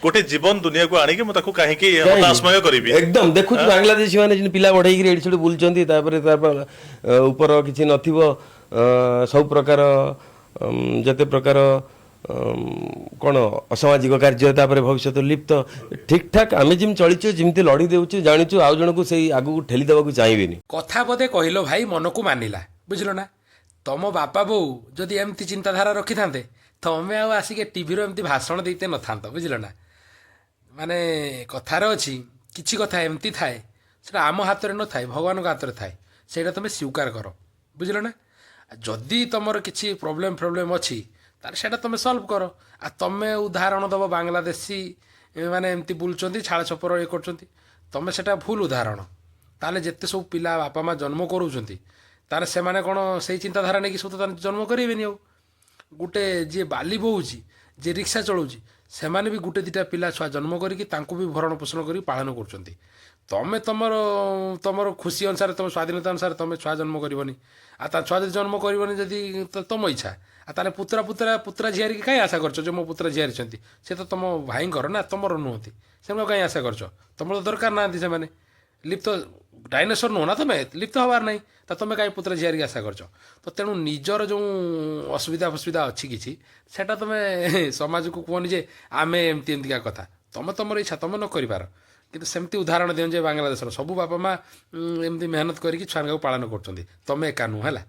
गोटे जीवन दुनिया को आनिक मुझे कहीं हताशमय करी एकदम देखु बांग्लादेशी मैंने पिला बढ़े एडी सेठी बुलचंती ऊपर किसी नथिबो सब प्रकार जते प्रकार कौन असामाजिक कार्य भविष्य लिप्त ठीक ठाक आम जिम चलीचु जमी लड़ी देचु जाचु आउ जन को आगू ठेली देवा चाहिए कथा बोधे कहल भाई मन को मानिला बुझल ना तुम बापा बो जदि एमती चिंताधारा रखी था तमें आसिक टीवी एमती भाषण देते न था बुझल ना माने कथार अच्छी किसी कथा एमती थाए से आम हाथ में न थाए भगवान हाथ में थाए से तुम स्वीकार कर बुझल ना जदि तुम किसी प्रोब्लेम अच्छी तार से तुम सल्व कर आ तुम उदाहरण दब बांग्लादेशी माने एमती बुलुंट छाड़ छपर ये कर तुम से भूल उदाहरण ताले जिते सब पिला बापा माँ जन्म करूँ तार से माने कौन से चिंताधारा नहीं कि सब तो जन्म करेंगे आउ गोटे जी बाली बोची जी रिक्शा चलाऊँगी से भी गोटे दुटा पिला छुआ जन्म करके भी भरण पोषण कर पालन कर तमें तुम खुशी अनुसार तुम स्वाधीनता अनुसार तुम छुआ जन्म करनी आ छुआ जब जन्म करनी जदि तुम इच्छा आ पुत्रा पुत्रा पुत्रा झील की कहीं आशा कर मो पुत्रा झील से तो तुम भाई ना तुम नुहति से कहीं आशा कर तुम तो दरकार ना से लिप्त डायनासोर नुह ना तुम्हें लिप्त हबार ना तो तुम कहीं पुत्र झील की आशा कर तो तेणु निजर जो असुविधा फसुविधा अच्छी किसी सेटा तुम्हें समाज को कहनी जे आमे एमती एमतीका कथा तुम तुम इच्छा तुम न कर कि सेमती उदाहरण दियो जे बांग्लादेश सब बापा माँ एमती मेहनत करके छुआ को पालन कर तुम एका नुह है।